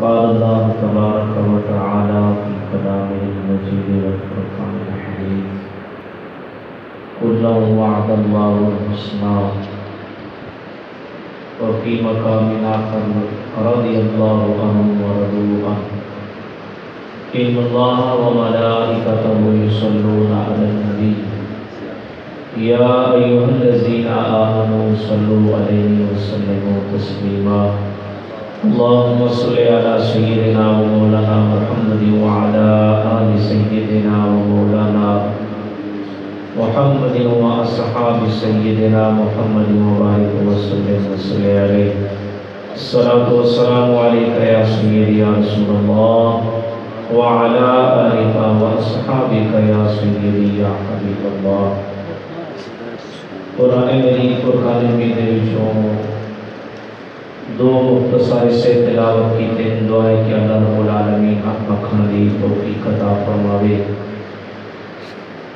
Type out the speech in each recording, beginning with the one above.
قال الله تبارك وتعالى في كلامه المجيد والفرقان الحميد كلا وعد الله الحسنى وفي مقام آخر رضي الله عنهم ورضوا عنه إن الله وملائكته يصلون على النبي يا أيها الذين آمنوا صلوا عليه وسلموا تسليما اللهم صل على سيدنا ومولانا محمد وعلى آل سيدنا ومولانا محمد وأصحاب سيدنا محمد وبارك وسلم عليه الصلاة والسلام عليك يا سيدي يا رسول الله وعلى آلك وأصحابك يا سيدي يا حبيب الله قرآن مجید فرقان حمید وچوں دو مختصر سے تلاوت کی تین دعائیں کہ اللہ رب العالمین حق مکھن دی توفیق عطا فرماوے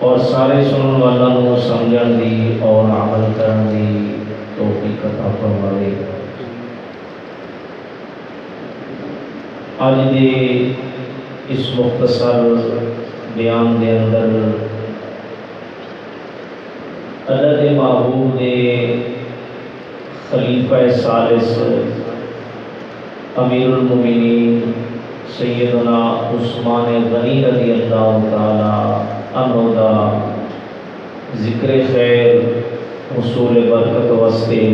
اور سارے سنن والوں کو سمجھن دی اور عمل کرن دی توفیق عطا فرماوے۔ آج دی اس مختصر بیان دے اندر اللہ دے محبوب دے خلیفہ ثالث امیر المومنین سیدنا عثمان غنی رضی اللہ تعالی عنہ دا ذکر خیر حصول برکت واسطے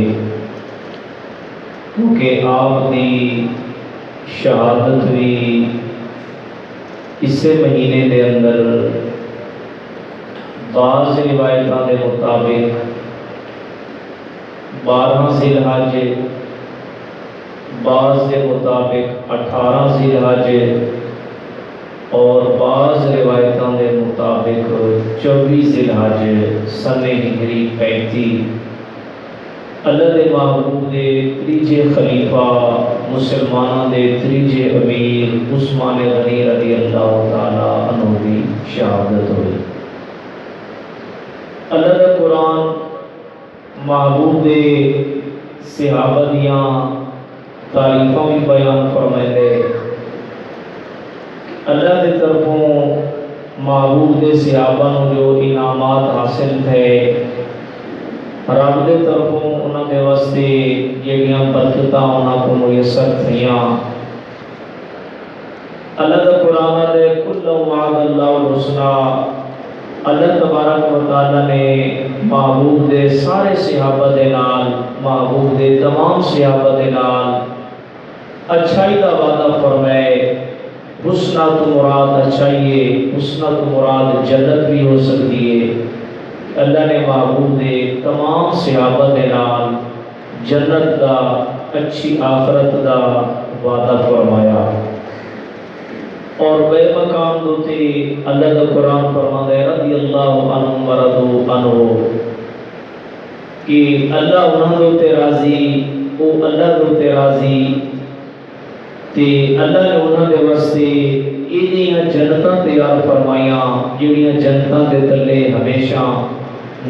کیونکہ آپ دی شہادت بھی اس مہینے دے اندر بعض روایتوں کے مطابق 12 ذی الحج، بعض کے مطابق 18 ذی الحج اور بعض روایتوں کے مطابق 24 ذی الحج سن ہجری 35 اللہ دے محبوب دے تیجے خلیفہ مسلمانوں دے تیجے امیر عثمان غنی رضی اللہ تعالی عنہ کی شہادت ہوئی۔ اللہ دا قرآن محبوب دے صحابہ دیاں تعریفوں بھی بیان فرمائے دے۔ اللہ دے طرفوں محبوب دے صحابہ نو جو انعامات حاصل تھے، رب دے طرفوں انہاں دے واسطے جڑیاں برکتاں انہاں کو میسر تھیاں۔ اللہ دا قرآن دے کل وعد اللہ الحسنى، اللہ تبارک و تعالی نے محبوب دے سارے صحابہ دے نال، محبوب دے تمام صحابہ دے نال اچھائی دا وعدہ فرمائے۔ حسنہ تو مراد اچھائی ہے، حسنہ تو مراد جنت بھی ہو سکتی ہے۔ اللہ نے محبوب دے تمام صحابہ دے نال جنت دا، اچھی آخرت دا وعدہ فرمایا۔ اور بے مقام دوتے اللہ کا قرآن فرماتا ہے رضی اللہ عنہم ورضوا عنہ کہ اللہ انہاں دوتے راضی، او اللہ دوتے راضی تے اللہ نے انہاں دے واسطے ایڈیاں جنتاں تیار فرمائیاں جڑیاں جنتاں دے تلے ہمیشہ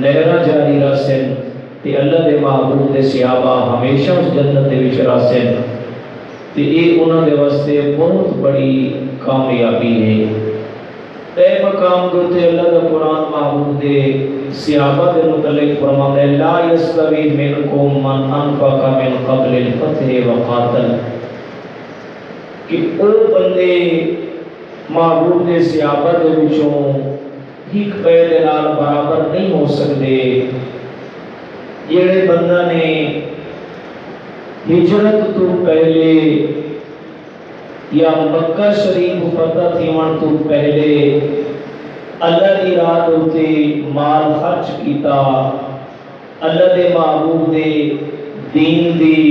نہراں جاری رہسن تے اللہ دے محبوب دے صحابہ ہمیشہ اس جنت دے وچ رہسن تے اے انہاں دے واسطے بہت بڑی کامیابی ہے۔ اے مقام دوتے اللہ دا قرآن محبوب دے صحابہ دے متعلق فرماتا ہے لا یستوی منکم من انفق من قبل الفتح وقاتل، کہ او بندے محبوب دے صحابہ دے وچوں ایک پہلے نال برابر نہیں ہو سکتے جڑے بندہ نے ہجرت تو پہلے یا مکہ شریف فتح تھیون تو پہلے اللہ دی راہ تے مال خرچ کیتا، اللہ دے محبوب دے دین دی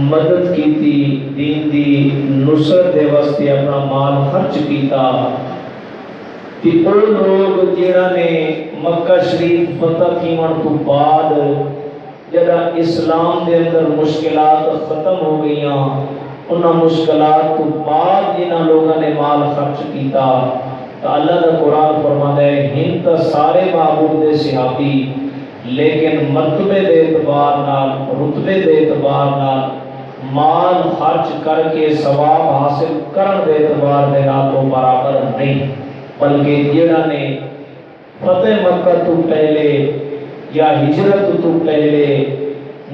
مدد کیتی، دین دی نصرت دے واسطے اپنا مال خرچ کیتا۔ کہ او لوگ جڑا نے مکہ شریف فتح تھیون تو بعد جڑا اسلام دے اندر مشکلات ختم ہو گئیاں، انہاں مشکلات تو بعد جنہاں لوگوں نے مال خرچ کیتا تو اللہ دا قرآن فرماتا ہے ہن تا سارے محبوب دے صحابی لیکن مرتبے دے اعتبار نال، رتبے دے اعتبار نال مال خرچ کر کے ثواب حاصل کرن دے اعتبار دے نال وہ برابر نہیں، بلکہ جڑا نے فتح مکہ تو پہلے یا ہجرت تو پہلے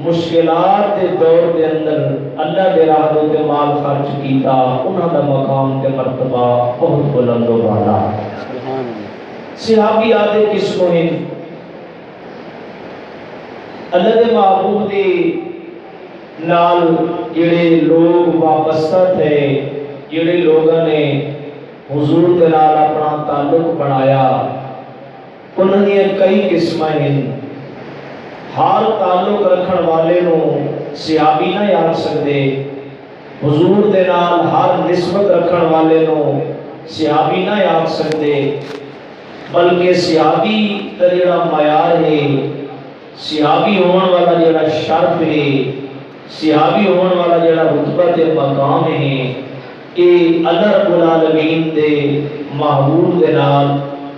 مشکلات دے دور دے اندر اللہ دے راہ تے مال خرچ کیتا، انہاں دا مقام تے مرتبہ بہت بلند و بالا۔ صحابی آدھے کس کو ہیں؟ اللہ دے محبوب دے نال جڑے لوگ وابستہ تھے، جڑے لوگوں نے حضور دے نال اپنا تعلق بنایا، انہوں نے کئی قسمیں ہیں۔ ہر تعلق رکھن والے نو صحابی نہ یاد سکتے، حضور دے نال ہر نسبت رکھن والے نو صحابی نہ یاد سکتے، بلکہ صحابی دا جڑا معیار ہے، صحابی ہون والا جڑا شرف ہے، صحابی ہون والا جڑا رتبہ تے مقام ہے، یہ اللہ رب العالمین دے محبوب دے نال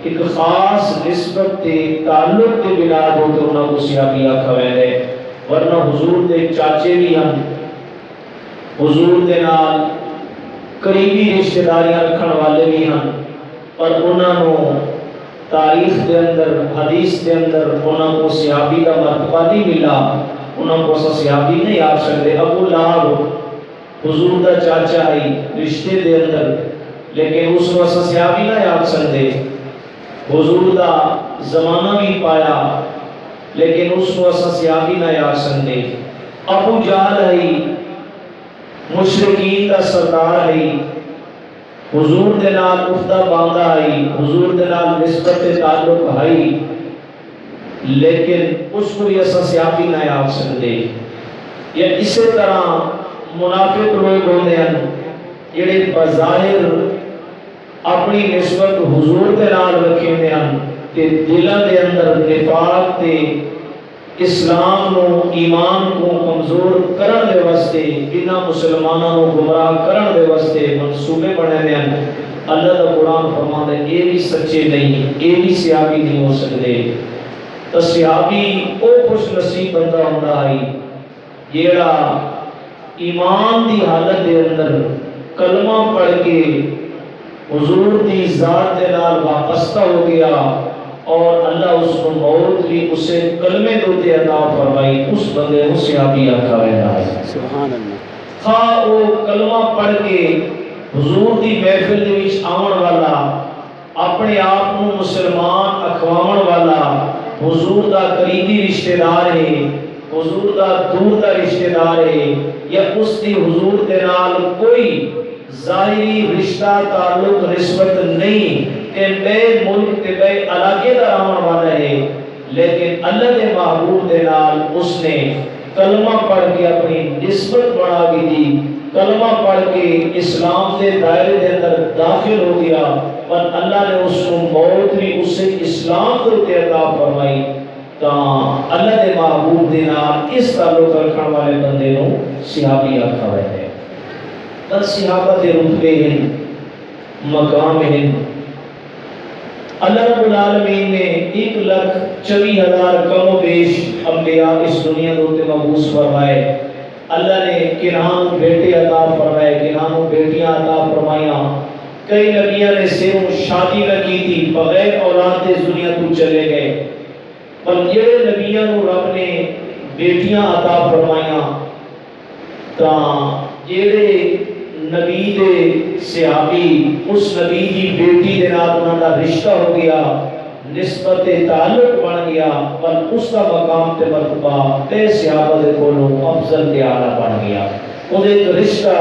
ایک خاص نسبت تے تعلق کے بنا دو تو انہاں کو صحابی آکھا ہے، ورنہ حضور دے چاچے بھی ہیں، حضور دے نال قریبی رشتہ داریاں رکھن والے بھی ہیں، اور انہاں نو تاریخ دے اندر حدیث دے اندر انہاں کو صحابی کا مرتبہ نہیں ملا، انہاں کو صحابی نہیں آ سکتے۔ ابو لہب حضور دا چاچا ہے رشتے دے اندر، لیکن اس کو صحابی نہیں آ سکتے، حضور دا زمانہ بھی پایا لیکن اس کو صحابی نہیں آ سکتے۔ ابو جہل ہے مشرکین دا سردار ہے، حضور دے نال افتہ باندھا ہے، حضور دے نال نسبت تعلق ہے، لیکن اس کو یہ صحابی نہیں آ سکتے۔ یا اسی طرح منافق لوگ ہوتے ہیں جڑے بظاہر اپنی نسبت حضور دے نال رکھے ہیں تے دلاں دے اندر نفاق تے اسلام نو ایمان کو کمزور کرن دے واسطے انہاں مسلماناں نو گمراہ کرن دے واسطے منصوبے بنے ہیں۔ اللہ دا قرآن فرماندا ہے یہ بھی سچے نہیں، یہ بھی صحابی نہیں ہو سکتے۔ تو صحابی او خوش نصیب بندہ ہوندا ہے جیڑا ایمان دی حالت دے اندر کلمہ پڑھ کے حضور دی ذات دے نال وابستہ ہو گیا، اور اللہ اس کو موت بھی اسے کلمے دوتے عطا فرمائی، اس بندے کو صحابی آکھا گیا ہے۔ سبحان اللہ۔ ہاں وہ کلمہ پڑھ کے حضور دی محفل دے وچ آون والا، اپنے آپ کو مسلمان اکھواون والا، حضور دا قریبی رشتہ دار ہے، حضور دا دور دا رشتہ دار ہے، یا اس دی حضور دے نال کوئی ظاہری رشتہ تعلق نسبت نہیں کہ بے ملک تے بے علاقے دا رہن والا ہے، لیکن اللہ دے محبوب دے نال اس نے کلمہ پڑھ کے اپنی نسبت بڑھا بھی دی، کلمہ پڑھ کے اسلام دے دائرے دے اندر داخل ہو گیا، اور اللہ نے اس کو موت بھی اسے اسلام کو عطا فرمائی۔ تو اللہ دے محبوب دے نال اس تعلق رکھنے والے بندے نو صحابی آکھا ہوئے ہے۔ بس صحابہ دے رتبے ہیں، مقام ہیں۔ اللہ رب العالمین نے 1,24,000 کم و بیش انبیاء اس دنیا دوتے مبعوث فرمائے۔ اللہ نے کنہاں بیٹے عطا فرمائے، کنہاں بیٹیاں عطا فرمائیاں۔ کئی نبیاں نے صرف شادی نہ کی تھی، بغیر اولاد دے دنیا تو چلے گئے، پر جڑے نبیاں نو رب نے بیٹیاں عطا فرمائیاں، تاں جڑے نبی دے صحابی اس نبی دی بیٹی دے نال انہاں دا رشتہ ہو گیا، نسبت تعلق بن گیا، پر اس کا مقام تے مرتبہ تے صحابہ دے کولوں افضل تے اعلی بن گیا۔ او ایک رشتہ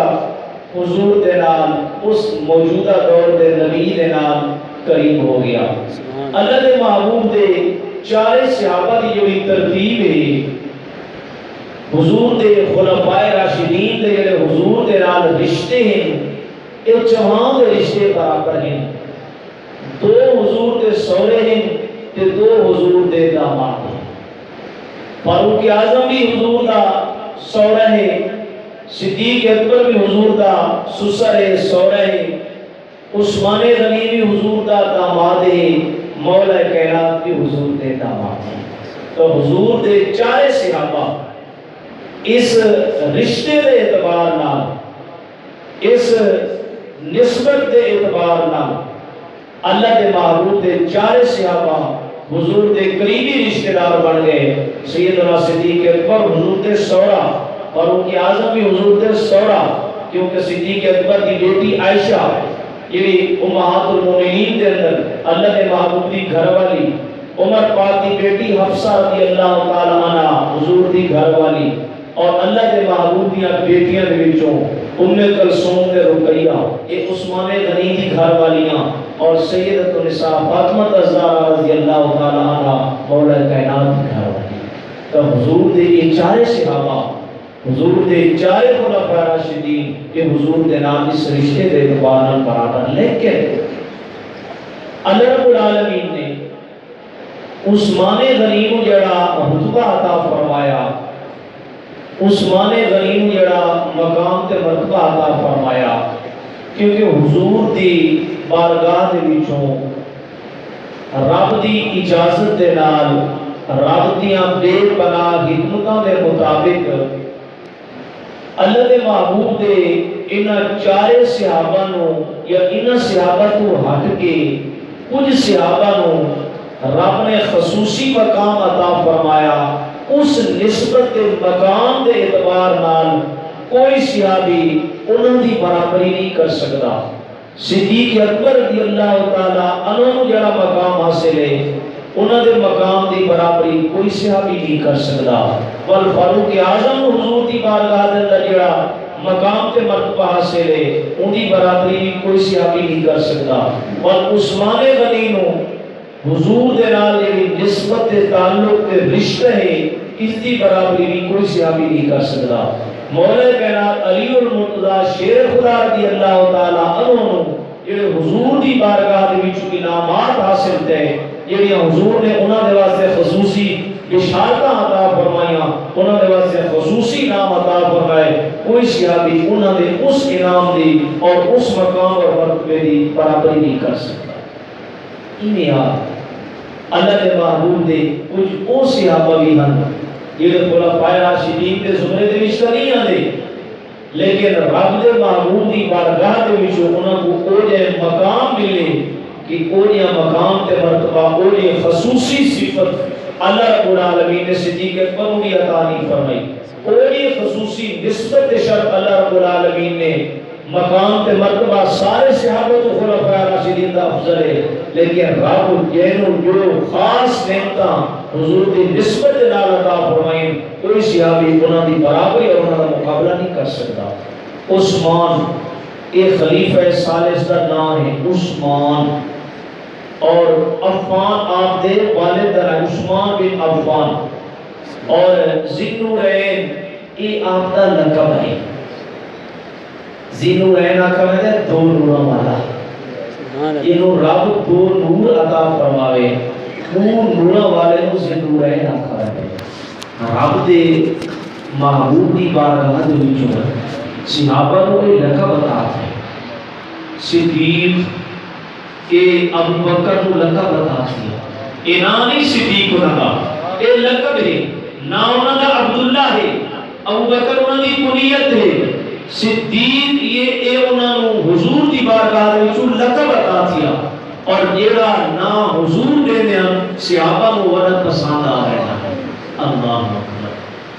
حضور دے نال اس موجودہ دور دے نبی دے نال قریب ہو گیا۔ اللہ دے محبوب دے چارے صحابہ دی جو ترتیب ہے، حضور دے خلفائے راشدین دے جڑے حضور دے نال رشتے ہیں، یہ چوہاں دے رشتے برابر ہیں، 2 حضور دے سورے ہیں تے 2 حضور دے داماد ہیں۔ فاروق اعظم بھی حضور دا سورہ ہے، صدیق اکبر بھی حضور دا سسر ہے، سورہ ہے، عثمان غنی بھی حضور دا داماد ہے، مولا کائنات بھی حضور دے داماد ہے۔ تو حضور دے چارے صحابہ اس رشتے دے اعتبار نال، اس نسبت دے اعتبار نال اللہ دے محبوب دے چارے صحابہ حضور دے قریبی رشتہ دار بن گئے۔ سیدنا صدیق اکبر حضور دے سورا، فاروق اعظم بھی حضور دے سورا، کیونکہ صدیق اکبر دی بیٹی عائشہ یہ امہات المومنین دے اندر اللہ دے محبوب دی گھر والی، عمر پاک دی بیٹی حفصہ رضی اللہ تعالی عنہ حضور دی گھر والی، اور اللہ دے محبوب دیاں بیٹیاں دے وچوں ام کلثوم تے رقیہ یہ عثمان غنی دی گھر والیاں، اور سیدۃ النساء فاطمہ الزہرا رضی اللہ تعالی عنہ مولا کائنات دی گھر والی۔ تو حضور دے یہ چارے صحابہ، حضور دے چارے خلفائے راشدین کہ حضور دے نام اس رشتے دے اعتبار برابر، لیکن اللہ رب العالمین نے عثمان غنی کو جڑا رتبہ عطا فرمایا، عثمان غنی کو جڑا مقام تے مرتبہ عطا فرمایا، کیونکہ حضور دی بارگاہ دے وچوں رب دی اجازت دے نال رب دیاں بے پناہ حکمتاں دے مطابق اللہ دے محبوب دے انہاں چارے صحابہ نو یا انہاں صحابہ تو ہٹ کے کچھ صحابہ نو رب نے خصوصی مقام عطا فرمایا۔ اس نسبت دے مقام دے اعتبار نال کوئی صحابی انہاں دی برابری نہیں کر سکتا۔ صدیق اکبر رضی اللہ تعالی عنہ نو جڑا مقام حاصل ہے انہاں دے مقام دی برابری کوئی صحابی نہیں کر سکتا، بل فاروق اعظم حضور دی بارگاہ دے اندر جڑا مقام تے مرتبہ حاصل ہے ان دی برابری بھی کوئی صحابی نہیں کر سکتا، اور عثمان غنی نو حضور دے نال جڑی نسبت تے تعلق تے رشتہ ہے اس دی برابری بھی کوئی صحابی نہیں کر سکتا۔ مولا کائنات علی المرتضی شیر خدا رضی اللہ تعالی عنہ نو جڑے حضور دی بارگاہ دے وچ انعامات حاصل تے جڑیاں حضور نے انہاں دے واسطے خصوصی بشارتاں عطا فرمائیاں، انہاں دے واسطے خصوصی انعام عطا فرمائے، کوئی صحابی انہاں دے اس انعام دی اور اس مقام اور مرتبے دی برابری نہیں کر سکتا۔ انہیں اللہ دے محبوب دے کچھ او صحابہ بھی ہیں جڑے خلفائے راشدین دے زمرے دے وچ نہیں آندے، لیکن رب دے محبوب دی بارگاہ دے وچ انہاں کو او جے مقام ملے کہ او جے مقام تے مرتبہ او جے خصوصی صفت اللہ رب العالمین نے صدیق اکبر کو بھی عطا نہیں فرمائی، او جے خصوصی نسبت شرف اللہ رب العالمین نے مقام تے مرتبہ سارے صحابہ تو خلفائے راشدین دا افضل ہے، لیکن رب جینو جو خاص نعمتاں حضور دی نسبت نال عطا فرمائیں کوئی صحابی انہاں دی برابری اور انہاں دا مقابلہ نہیں کر سکتا۔ عثمان یہ خلیفہ ثالث دا نام ہے عثمان، اور عفان آپ دے والد دا عثمان بن عفان، اور ذی-النورین یہ آپ دا لقب ہے۔ ذی-النورین آقا ہے دو نوروں والا، انہوں رب دو نور عطا فرماوے، نوروں والے نو ذی-النورین آقا ہے۔ رب دے محبوب دی بارگاہ دے وچوں صحابہ نو یہ لقب عطا ہے۔ صدیق کہ ابو بکر نو لقب عطا کیا، انہاں نہیں صدیق انہاں دا یہ لقب ہے، نا انہاں دا عبداللہ ہے، ابو بکر انہاں دی کنیت ہے، صدیق یہ انہاں نو حضور دی بارگاہ دے وچوں لقب عطا کیا، اور جیڑا نا حضور دے دیاں صحابہ نو ورد پسند آ رہا ہے۔ اللہ اکبر۔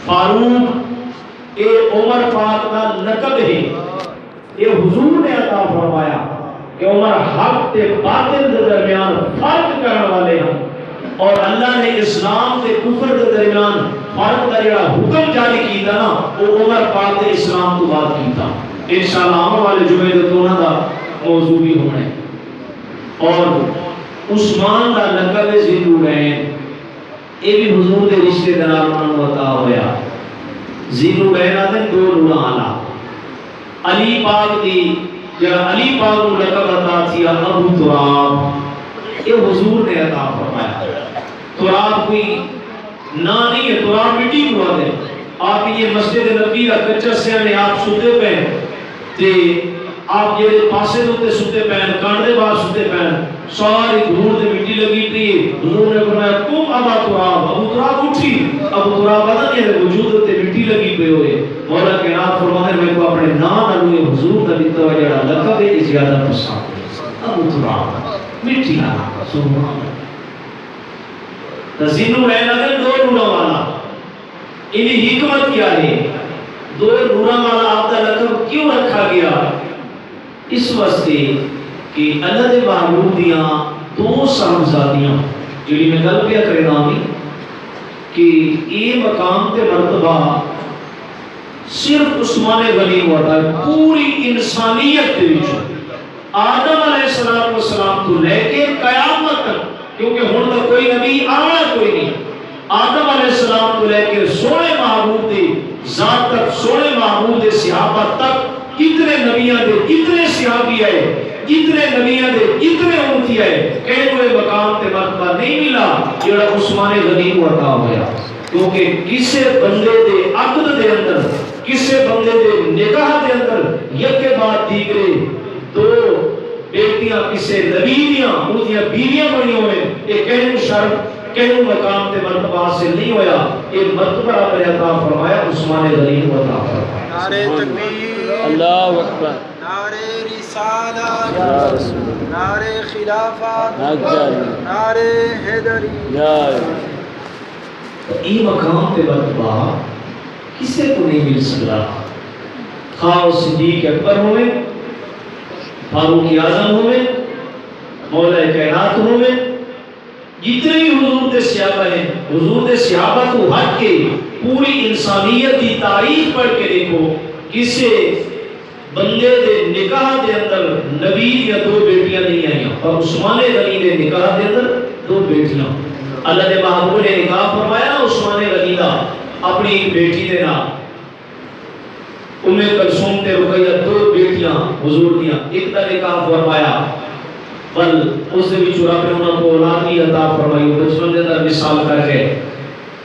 فاروق اے عمر پاک کا لقب ہے، یہ حضور نے عطا فرمایا کہ عمر حق تے باطل کے درمیان فرق کرنے والے ہیں، اور اللہ نے اسلام تے کفر کے درمیان فرق کا جڑا حکم جاری کیتا نا وہ عمر پاک تے اسلام تو بعد کیتا۔ انشاءاللہ آنے والے جمعے تے دونوں دا موضوع بھی ہونا ہے۔ اور عثمان دا لقب ذی-النورین یہ بھی حضور دے رشتے دار انہوں عطا ہویا۔ ذی-النورین آتے دو نور آلا، علی پاک دی جڑا علی پاک کو لقب عطا کیا ابو تراب، یہ حضور نے عطا فرمایا۔ تراب کوئی نا نہیں ہے، تراب مٹی کو آتے آپ یہ مسجد نبی کا کچا سیا نے آپ ستے پہن تے آپ یہ پاسے دوتے ستے پہن کاندے بعد ستے پہن ساری دھور دے مٹی لگی تھی، حضور نے فرمایا تم ابا تراب، ابو تراب اٹھی، ابو تراب آتا نہیں ہے وجود تے مٹی لگی پی ہوئے مولا کائنات فرماتے ہیں میں کو اپنے نام نہ حضور کا دیتا ہوا جڑا لقب ہے زیادہ پسند ہے ابو تراب مٹی کا نام سبحان اللہ تزینو ہے نگر دو نورا والا انہی حکمت کیا ہے دو نورا والا آپ کا لقب کیوں رکھا گیا اس واسطے کہ اللہ دے محبوب دیاں دو صاحبزادیاں جڑی میں گل پیا کرے نامی کہ یہ مقام تے مرتبہ صرف عثمان غنی ہوتا ہے پوری انسانیت دے وچ آدم علیہ السلام تو لے کے قیامت تک کیونکہ ہن تو کوئی نبی آنا کوئی نہیں آدم علیہ السلام کو لے کے سونے محبوب دے ذات تک سونے محبوب دے صحابہ تک اتنے نبیاں دے اتنے صحابی آئے اتنے نبیاں دے اتنے امتی آئے کہیں کوئی مقام تے مرتبہ نہیں ملا جڑا عثمان غنی کو عطا ہویا کیونکہ کسے بندے دے عقد دے اندر کسے بندے دے نگاہ دے اندر یکے بعد دیگرے دو بیٹیاں کسے نبی دیاں انہیاں بیویاں بنی ہوئے یہ کہیں شرط کہیں مقام تے مرتبہ حاصل نہیں ہویا یہ مرتبہ آپ نے عطا فرمایا عثمان غنی کو عطا فرمایا نعرہ تکبیر اللہ اکبر نعرہ رسالت نعرہ خلافت نعرہ حیدری یہ مقام تے مرتبہ کسے کو نہیں مل سکتا خواہ صدیق اکبر ہوئے فاروق اعظم ہوئے مولا کائنات ہوئے جتنے بھی حضور دے صحابہ ہیں حضور دے صحابہ کو ہٹ کے پوری انسانیت کی تاریخ پڑھ کے دیکھو کسے بندے دے نکاح دے اندر نبی یا دو بیٹیاں نہیں آئیں اور عثمان غنی دے نکاح دے اندر دو بیٹیاں اللہ دے محبوب نے نکاح فرمایا عثمان غنی دا اپنی بیٹی دے نام ام کلثوم تے رقیہ دو بیٹیاں حضور دیاں ایک دا نکاح فرمایا بل اس دے وچ رب نے انہاں کو اولاد بھی عطا فرمائی بچپن دے اندر مثال کر کے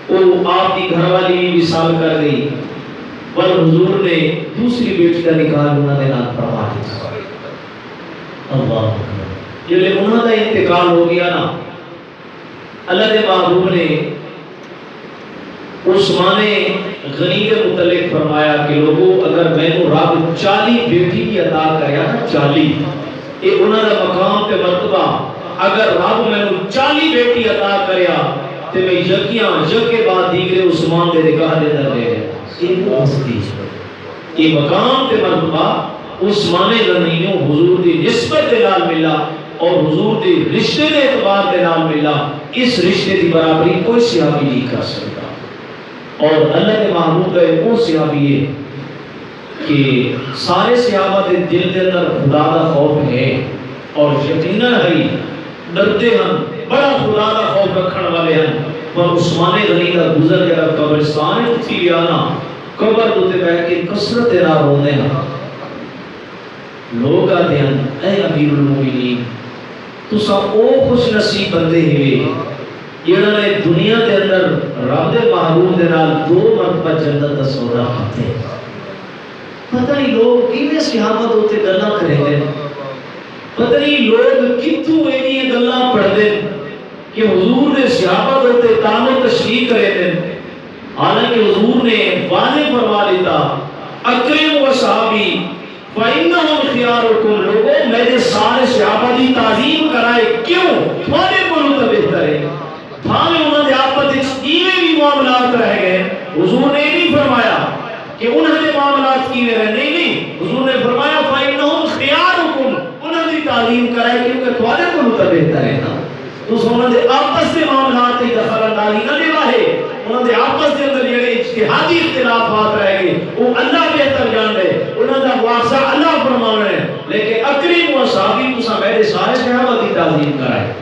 وہ آپ کی گھر والی بھی مثال کر گئی بل حضور نے دوسری بیٹی کا نکاح انہاں دے نام فرما دیا اللہ جب انہاں دا انتقال ہو گیا نا اللہ دے محبوب نے عثمان غنی کے متعلق فرمایا کہ لوگوں اگر میں نے رب 40 بیٹی کی عطا کریا نا 40 یہ انہاں دا مقام تے مرتبہ اگر رب میں نے 40 بیٹی عطا کریا تے میں یکیاں یکے بعد دیگرے عثمان دے نکاح دے اندر لے گیا یہ مقام تے مرتبہ عثمان غنی نے حضور دی نسبت دے نال ملا اور حضور دی رشتے دے اعتبار دے نال ملا اس رشتے دی برابری کوئی صحابی نہیں کر سکتا اور اللہ کے محبوب کا ایک اور صحابی ہے کہ سارے صحابہ دے دل دے اندر خدا دا خوف ہے اور یقیناً ہے ڈرتے ہیں بڑا خدا دا خوف رکھن والے ہیں پر عثمان غنی کا گزر گیا قبرستان اٹھی گیا نا قبر دوتے بیٹھ کے کثرت نہ رونے ہیں لوگ آتے ہیں اے امیر المومنین تو سب او خوش نصیب بندے ہوئے جنہوں نے دنیا کے اندر رب دے محبوب دے نال 2 مرتبہ جنت دا سودا کیتے پتہ نہیں لوگ کیویں صحابہ دوتے گلاں کرے دے پتہ نہیں لوگ کتھوں ایہی گلاں پڑھ دے کہ حضور دے صحابہ دوتے تانو تشریح کرے دے حالانکہ حضور نے واضح فرما دیتا اکرم و صحابی فَإِنَّهُمْ خِيَارُكُمْ لوگوں میرے سارے صحابہ دی تعظیم کرائے کیوں تھوڑے بولو تو بہتر ہے تھانے انہوں نے آپت ایویں بھی معاملات رہ گئے حضور نے نہیں فرمایا کہ انہوں نے معاملات کیویں رہے نہیں حضور نے فرمایا فَإِنَّهُمْ خِيَارُكُمْ انہوں نے تعظیم کرائے کیونکہ تھوڑے بولو تو بہتر ہے نا تو انہوں نے آپس میں معاملات کی دخل اندازی نہ دیوا ہے انہوں نے آپس کے اندر یہ اجتہادی اختلافات رہ گئے وہ اللہ بہتر جان دے انہوں نے واضح اللہ فرمانا ہے لیکن اکریم و صحابی تو میرے سارے صحابہ کی تعظیم کرائے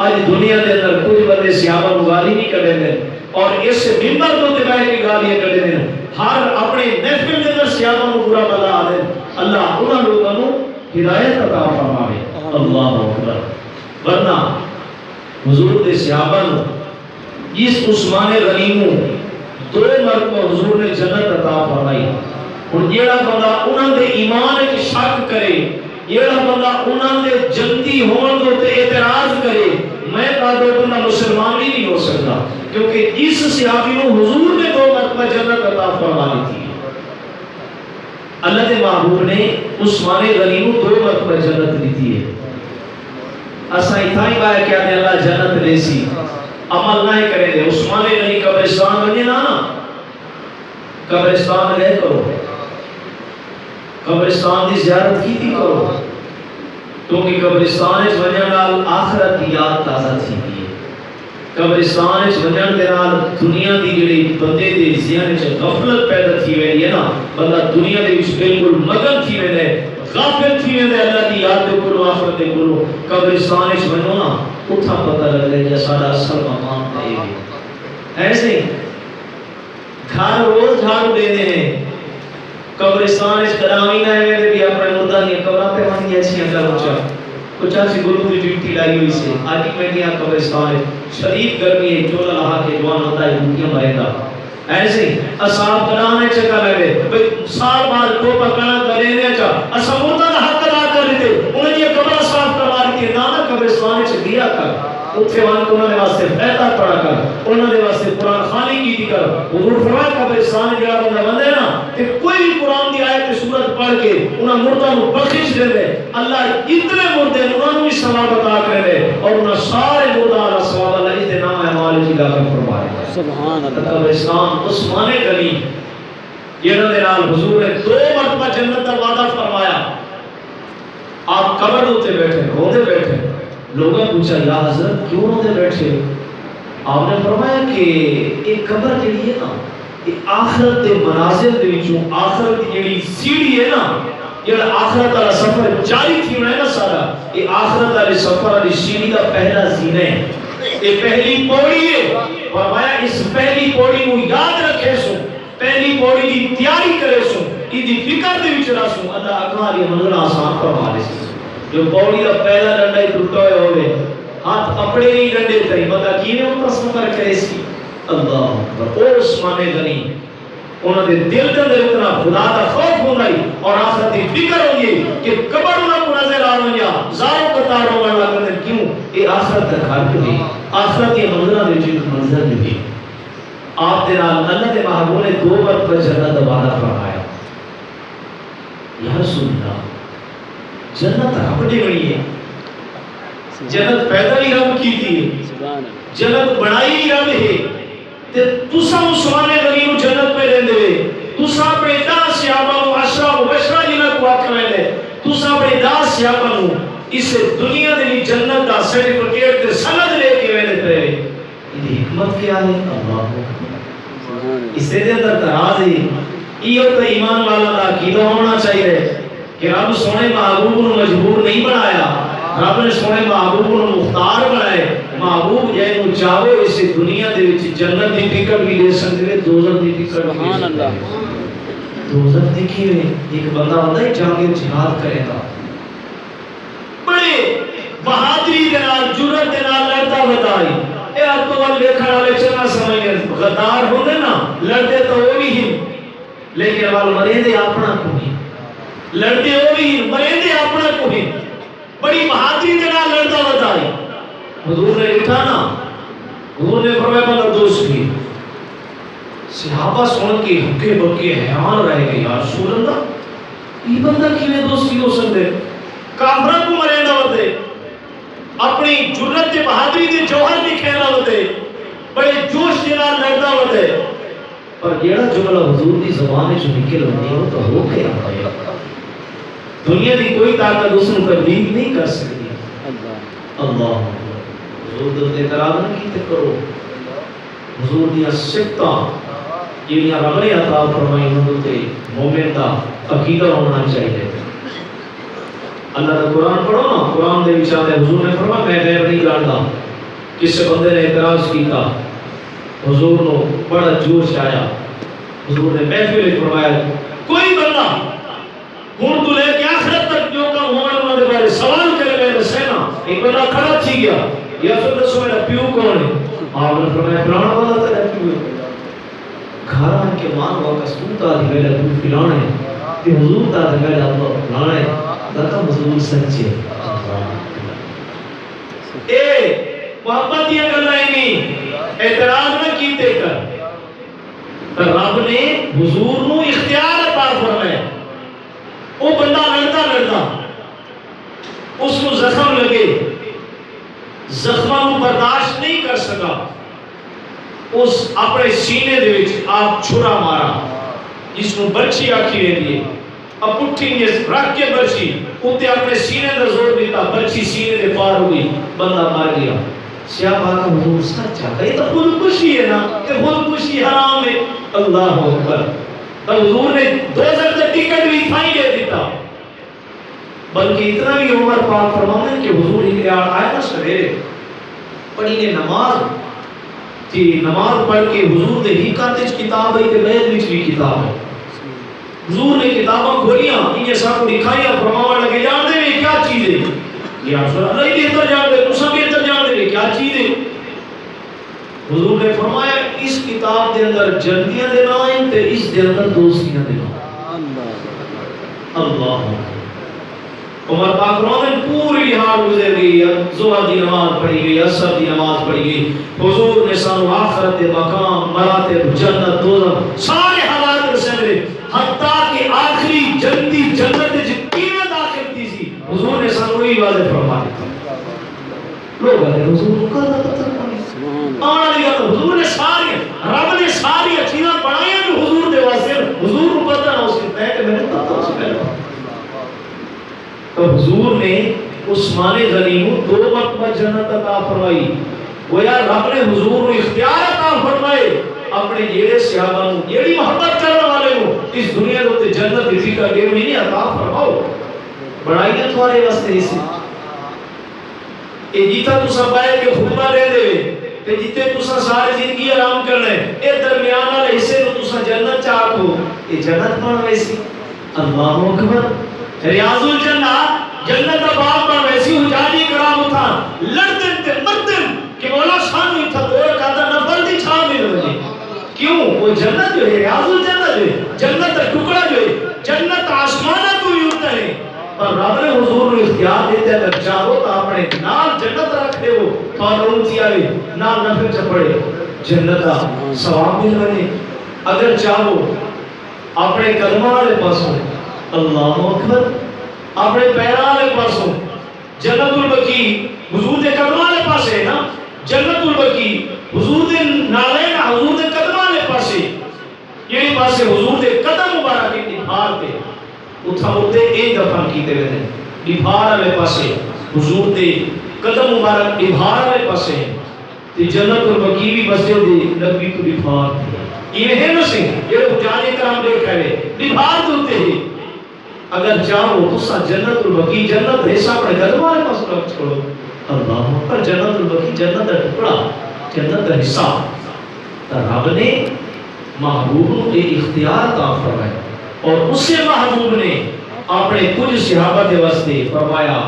آج دنیا کے اندر کچھ بندے صحابہ کو گالی نہیں کرتے ہیں اور اس ممبر کو دبائے کی گالیاں کرتے ہیں ہر اپنے محفل کے اندر صحابہ کو برا بلا آ دے اللہ انہوں لوگوں کو ہدایت عطا فرمائے اللہ اکبر ورنہ حضور دے صحابہ نے جس عثمان غنی کو 2 مرتبہ حضور نے جنت عطا فرمائی ہن جیڑا بندہ انہاں دے ایمان وچ شک کرے جیڑا بندہ انہاں دے جنتی ہون دے تے اعتراض کرے میں کہا تو بندہ مسلمان ہی نہیں ہو سکتا کیونکہ اس صحابی کو حضور نے 2 مرتبہ مرتبہ جنت عطا فرما دی. اللہ کے محبوب نے عثمان غنی کو 2 مرتبہ جنت دی ہے. اسا اتھا ہی بایا کیا دے اللہ جنت دے سی عمل نہ کرے دے. عثمان غنی قبرستان وجے نا قبرستان گئے کرو, قبرستان دی زیارت کی تھی کرو, کیونکہ قبرستان اس وجہ نال آخرت کی یاد تازہ تھی ہے. قبرستان اس وجہ نال دنیا دی جڑی بندے دے ذہن وچ غفلت پیدا تھی ویندی ہے نا, بندہ دنیا دے وچ بالکل مگن تھی ویندا ہے, غافل تھی ویندا ہے اللہ دی یاد دے کولو آخرت دے کولو. قبرستان اس وجہ نا اتھا پتہ لگ جائے ساڈا اصل مقام تے ہے. ایسے گھر روز جھاڑو دیندے ہیں, قبرستان اس کرامی نہ ہے بھی اپنے مردہ دی قبراں تے وہاں ایسی اندر اونچا کچھ ایسی گلو کی ڈیوٹی لائی ہوئی سے آج ہی میں یہاں قبرستان ہے, شدید گرمی ہے, جو اللہ کے جوان ہوتا ہے بھوکیاں مرے گا. ایسے اصحاب کرانے چکا لگے بھئی سال بعد کو پکڑنا کرے دے چا اسا مردہ دا حق ادا کر دیتے انہیں یہ قبر صاف کروا دیتی ہے. نانا قبرستان چ گیا کر اتھے وہاں کو انہوں نے واسطے فیدہ پڑھا کر, انہوں نے واسطے قرآن خانی کی تھی کر. حضور فرمائے قبرستان جڑا بندہ بندے نا کہ کوئی بھی قرآن دی آیت سورت پڑھ کے انہاں مردہ کو بخش دے دے, اللہ اتنے مردے انہوں نے بھی ثواب عطا کر دے اور انہاں سارے مردہ اللہ ثواب اللہ اس دے نام اعمال جی کا فرمائے. سبحان اللہ. قبرستان عثمان غنی جنہوں نے نال حضور نے 2 مرتبہ جنت کا وعدہ فرمایا. آپ قبر ہوتے بیٹھے روندے بیٹھے, لوگوں نے پوچھا یا حضرت کیوں روندے بیٹھے؟ آپ نے فرمایا کہ ایک قبر جڑی ہے نا یہ آخرت کے مناظر دے وچوں آخرت کی جڑی سیڑھی ہے نا جڑا آخرت والا سفر جاری تھی ہونا ہے نا سارا, یہ آخرت والے سفر والی سیڑھی کا پہلا زینہ ہے, یہ پہلی پوڑی ہے. فرمایا اس پہلی پوڑی کو یاد رکھے سو, پہلی پوڑی دی تیاری کرے سو, ایدی فکر دے وچ راسو اللہ اگاں دی منزل آسان فرما دے. جو پوڑی دا پہلا ڈنڈا ہی ٹوٹا ہوئے ہوئے ہاتھ اپنے نہیں ڈنڈے تھے بندہ کیویں اوپر سفر کرے سی. اللہ اکبر. او عثمان غنی انہوں نے دل کے اندر اتنا خدا کا خوف ہوندا ہی اور آخرت کی فکر ہوئی کہ قبر انہاں کو نظر آ رہی ہے زاروں قطار ہونے لگے. کیوں یہ آخرت کا گھر بھی آخرت کی منزلہ دے وچ منزل بھی. آپ دے نال اللہ دے محبوب نے 2 مرتبہ جنت دا وعدہ فرمایا. یا رسول اللہ جنت رب نے بنی ہے, جنت پیدا ہی رب کی تھی, جنت بنائی ہی رب ہے, تے تساں عثمان غنی نو جنت پہ لیندے وے, تساں اپنے 10 صحابہ نو 10 مبشرہ جنہاں کو آکھ رہے ہیں, تساں اپنے 10 صحابہ نو اس دنیا دے بھی جنت دا سرٹیفکیٹ تے سند لے کے ویندے پے. یہ حکمت کیا ہے؟ اللہ اس دے اندر تراز ہے. یہ تو ایمان والا دا عقیدہ ہونا چاہیے کہ رب سونے محبوب کو مجبور نہیں بنایا, رب نے سونے محبوب کو مختار بنائے. محبوب جائے چاہو اس دنیا دے وچ جنت دی ٹکٹ بھی لے سکتے, دوزخ دی ٹکٹ بھی لے سکتے. دوزخ دیکھیے ایک بندہ ہوتا ہے جا کے جہاد کرے گا, بڑے بہادری دے نال جرأت دے نال لڑتا بتائی. اے آپ تو وال دیکھن والے چنگا سمجھے غدار ہوندے نا لڑتے تو وہ بھی ہی لیکن وال مرے اپنا کو نہیں لڑتے وہ بھی مرے اپنا کو نہیں. بڑی بہادری دے نال لڑتا بتائی. حضور نے لکھا نا, حضور نے فرمایا بندہ دوست کی. صحابہ سن کے ہکے بکے حیران رہ گئے, یا رسول اللہ یہ بندہ کیویں دوستی ہو سکتے؟ کافروں کو مریندا ہوتے, اپنی جرأت تے بہادری دے جوہر دکھینا ہوتے, بڑے جوش دے نال لڑدا ہوتے. پر جیڑا جملہ حضور دی زبان وچ نکل ہوندی ہے تو ہو کے آتا ہے. دنیا دی کوئی طاقت اس کو تبدیل نہیں کر سکتی. اللہ حضور دے اعتراض نہ کیتے کرو. حضور دی صفتاں جڑیاں رب نے عطا فرمائی انہاں تے مومن دا عقیدہ ہونا چاہیے. اللہ کا قرآن پڑھو نا, قرآن دے وچ آندے حضور نے فرمایا میں غیب نہیں جاندا. کس بندے نے اعتراض کیتا, حضور نو بڑا جوش آیا. حضور نے محفل وچ فرمایا کوئی بندہ ہن تو لے کے آخرت تک جو کام ہونا انہاں دے بارے سوال کرے میں دسنا. ایک بندہ کھڑا تھی گیا, یا پھر دسو میرا پیو کون ہے؟ آپ نے فرمایا فلانا بندہ تیرا پیو ہے. گھر آن کے مان واقع سوتا دی میرا پیو فلانا ہے, تے حضور دا میرا اللہ فلانا ہے. دکھا حضور سچے اے محبت یہ گلائیں نہیں, اعتراض نہ کیتے کر. تو رب نے حضور نو اختیار عطا فرمایا. وہ بندہ لڑتا لڑتا اس کو زخم لگے, زخموں برداشت نہیں کر سکا, اس اپنے سینے دے وچ آپ چھرا مارا جس کو برچی آکھی رہی ہے. اب پٹھی نے رکھ کے برچی اتے اپنے سینے کا زور دیتا, برچی سینے دے پار ہوئی, بندہ مر گیا. صحابہ کا حضور سچا ہے, یہ تو خودکشی ہے نا, کہ خودکشی حرام ہے. اللہ اکبر. تو حضور نے دوزخ کا ٹکٹ بھی تھائی دے دیتا. بلکہ اتنا بھی عمر پاک فرماتے ہیں کہ حضور ہی آیا نا سویرے پڑھی نے نماز تھی, نماز پڑھ کے حضور دے ہی کاتج کتاب ہے تے بیت وچ بھی کتاب ہے. حضور نے کتاباں کھولیاں, یہ سب دکھائیاں, فرماون لگے جان دے کیا چیز ہے, یا رسول اللہ ہی بہتر جان دے, تساں بہتر جان دے کیا چیز ہے. حضور نے فرمایا اس کتاب دے اندر جنتیاں دے نام ہیں تے اس دے اندر دوستیاں دے نام. اللہ عمر پاک روزن پوری حال گزر گئی, ظہر دی نماز پڑھی گئی, عصر دی نماز پڑھی گئی. حضور نے سانو آخرت مقام, مراتب, جنت, دوزخ سارے حالات رسے, حتیٰ کہ آخری جنتی جنت جتنے داخل تھی سی حضور نے سانو ہی واضح فرما دیتا. لوگ آتے حضور کو کہا پتہ نہیں آنا لگا تو حضور نے ساری, رب نے ساری چیزاں بنائی جو حضور دے واسطے, حضور کو پتہ نہ اس کے پہلے کہ میں نے پتہ اس کے پہلے. تو حضور نے عثمان غنی کو 2 مرتبہ جنت عطا فرمائی. گویا رب نے حضور کو اختیار عطا فرمائے اپنے جیڑے صحابہ نو, جیڑی محبت کرنے والے نو اس دنیا دے جنت دی فکر دے نہیں عطا فرماؤ. بڑائی ہے تمہارے واسطے اسی اے جیتا تساں پائے کہ خطبہ دے دے تے جتے تساں ساری زندگی آرام کرنا ہے, اے درمیان والے حصے نو تساں جنت چاہو, اے جنت بن ویسی. اللہ اکبر. ریاض الجنہ جنت دا باغ بن ویسی. حجاجی کرام تھا لڑدن تے مردن کہ مولا سانو تھا دو قدر نفل دی چھا مل رہی. کیوں؟ وہ جنت جو ہے, ریاض الجنہ جو ہے, جنت کا ٹکڑا جو ہے, جنت آسمانہ تو ہی ہوتا ہے. اور رب نے حضور نے اختیار دیتے اگر چاہو تو اپنے نال جنت رکھ دے ہو تو انتی آئے نال نفل چپڑے جنت کا ثواب مل رہے. اگر چاہو اپنے قدمہ والے پاسوں, اللہ اکبر, اپنے پیرہ والے پاسوں جنت البقیع حضور دے قدمہ والے پاسے ہے نا, جنت البقیع حضور دے نالے نا, حضور دے قدمہ والے پاسے, یہی پاسے حضور دے قدم مبارک کی نبھار دے اتھا ہوتے ایک دفعہ کیتے رہے ہیں. نبھار والے پاسے حضور دے قدم مبارک نبھار والے پاسے ہیں. تے جنت البقیع بھی بسے دے نبی کو نبھار دے. یہ ہے نا سی یہ حجاج کرام دے کہے نبھار دوتے ہیں. اگر چاہو تسا جنت البقیع جنت حصہ اپنے قدم والے پاس رکھ چھوڑو. اللہ پر جنت البقیع جنت کا ٹکڑا, جنت کا حصہ. تو رب نے محبوب کو ایک اختیار عطا فرمایا اور اس سے محبوب نے اپنے کچھ صحابہ کے واسطے فرمایا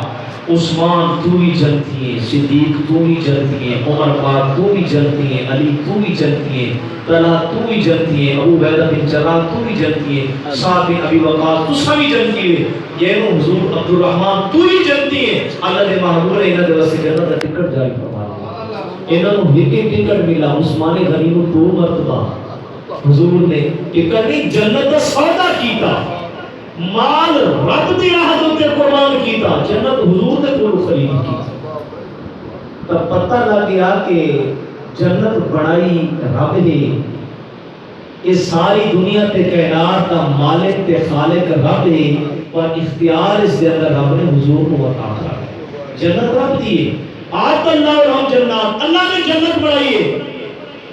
عثمان تو بھی جنتی ہے, صدیق تو بھی جنتی ہے, عمر پاک تو بھی جنتی ہے, علی تو بھی جنتی ہے, طلحہ تو بھی جنتی ہے, ابو عبیدہ بن جراح تو بھی جنتی ہے, سعد بن ابی وقاص تو سبھی جنتی ہے, یہ حضور عبد الرحمن تو بھی جنتی ہے. اللہ نے محبوب نے انہاں دے واسطے جنت کا ٹکٹ جاری فرمایا. انہاں نوں ایک ٹکٹ ملا. عثمان غنی نوں 2 مرتبہ حضور نے ٹکٹ نہیں جنت کا سودا کیتا, مال رب دی راہ تے قربان کیتا, جنت حضور دے کول خرید کیتا. تب پتہ لگ گیا کہ جنت بڑائی رب ہے. یہ ساری دنیا تے کائنات کا مالک تے خالق رب ہے اور اختیار اس دے اندر رب نے حضور کو عطا کیا. جنت رب دی ہے. آج اللہ اور ہم جنات, اللہ نے جنت بڑائی ہے,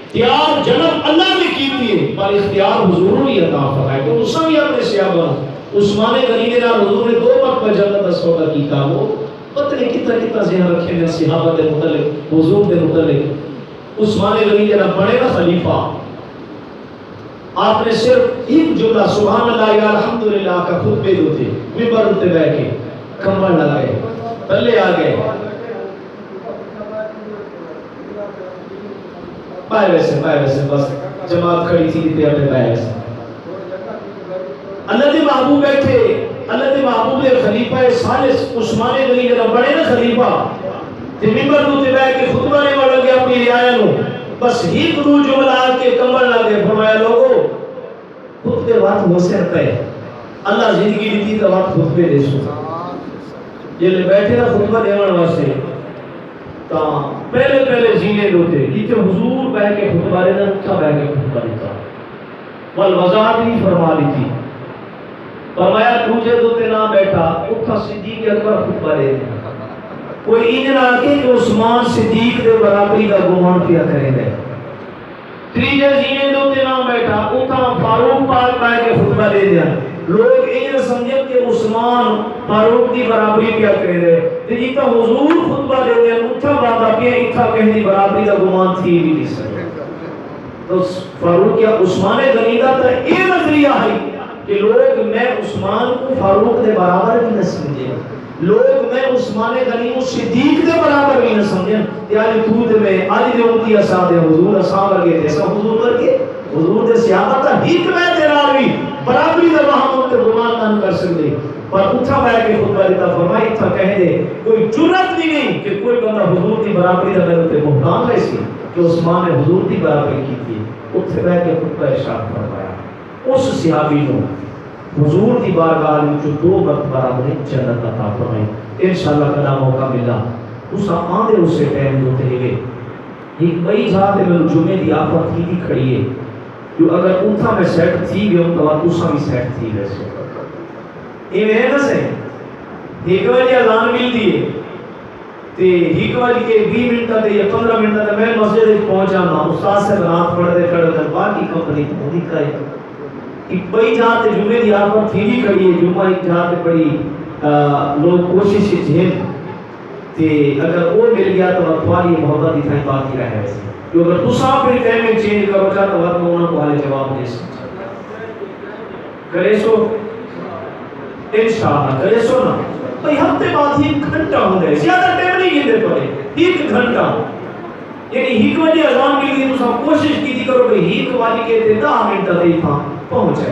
اختیار جنت اللہ نے کی ہے, پر اختیار حضور نے عطا فرمایا. کہ اس بھی اپنے صحابہ عثمان غنی نے حضور نے 2 مرتبہ جنت کا سودا کیتا. وہ پتہ نہیں کتنا ذہن رکھے نے صحابہ کے متعلق, حضور کے متعلق. عثمان غنی جب بڑے نا خلیفہ, آپ نے صرف ایک جملہ سبحان اللہ یا الحمدللہ کا خطبے دو تھے, منبر اتے بیٹھ کے کمر لگائے, تلے آ گئے, پائے ویسے بس جماعت کھڑی تھی تے اپنے پائے ویسے. اللہ دے محبوب بیٹھے, اللہ دے محبوب دے خلیفہ ثالث عثمان غنی جب بڑے نا خلیفہ تے منبر اتے بیٹھ کے خطبہ دینے والا گیا اپنی رعایا نو بس ایک دو جملہ کے کمبل نہ دے فرمایا لوگوں خطبے بات ہو سکتا ہے اللہ زندگی دیتی تو بات خطبے دے سو یہ بیٹھے نا خطبہ دیوان واسطے تا پہلے جینے دوتے جیتے حضور بہ کے خطبہ دیتا اچھا بہ کے خطبہ دیتا والوضاحت بھی فرما لی تھی فرمایا دوجے دوتے نہ بیٹھا اتھا صدیق اکبر خطبہ دے دیں کوئی انجن آکے کہ عثمان صدیق دے برابری کا گمان کیا کریں گے تریجے زینے دوتے نہ بیٹھا اتھا فاروق پاک پائے کے خطبہ دے دیا لوگ انجن سمجھے کہ عثمان فاروق دی برابری کیا کریں گے جیتا حضور خطبہ دے دیا اتھا بابا پیا اتھا کہیں دی برابری کا گمان تھی بھی نہیں سکتے تو فاروق یا عثمان غنیدہ تا یہ نظریہ ہے کہ لوگ میں عثمان کو فاروق دے برابر بھی نہ سمجھے لوگ میں عثمان غنی و صدیق دے برابر بھی نہ سمجھے یعنی تو دے میں آلی دے امتی اصحاب حضور اصحاب ورگے جیسا حضور ورگے حضور دے صحابہ تا حکمت دے راوی برابری دے وہاں تے گمان نہ کر سکتے پر اٹھا بیٹھ کے خطبہ دیتا فرمائی تھا کہہ دے کوئی جرات بھی نہیں کہ کوئی بندہ حضور دی برابری دا میرے تے محکام رہی سی کہ عثمان نے حضور دی برابری کی تھی اتھے بیٹھ کے خطبہ ارشاد فرمایا اس صحابی کو حضور دی بارگاہ میں جو دو مرتبہ نے جنت عطا فرمائی انشاءاللہ کدا موقع ملا اس آندے اسے ٹائم دوتے ہوئے ایک بئی ذات میں جمعے دی آفت تھی بھی کھڑی ہے جو اگر اتھا میں سیٹ تھی گئے ہوں تو اتھا بھی سیٹ تھی گئے سو یہ میں نہ سے ایک وجہ اذان مل دیئے تے ایک وجہ کے 20 منٹا تے یا 15 منٹا تے میں مسجد پہنچا نا استاد سے رات پڑھ دے کھڑ دے باقی کمپنی پہنچی کھائے ایک بئی جہاں جمعے دی آفت تھی بھی کھڑی ہے جمعہ ایک جہاں پڑی لوگ کوشش جھیل تے اگر وہ مل گیا تو اتواری محبت ہی تھائی باقی رہے ہیں جو اگر تو صاحب پھر ٹائمنگ چینج کرو چاہتا وقت میں انہوں کو حالے جواب دے سکتا کرے سو انشاءاللہ کرے سو نا بھئی ہفتے بعد ہی گھنٹہ ہوں گے زیادہ ٹائم نہیں گھنٹے پڑے ایک گھنٹہ یعنی ایک وجہ اذان مل گئی تو سب کوشش کی تھی کرو بھئی ایک والی کے 10 منٹ دے تھا پہنچ جائے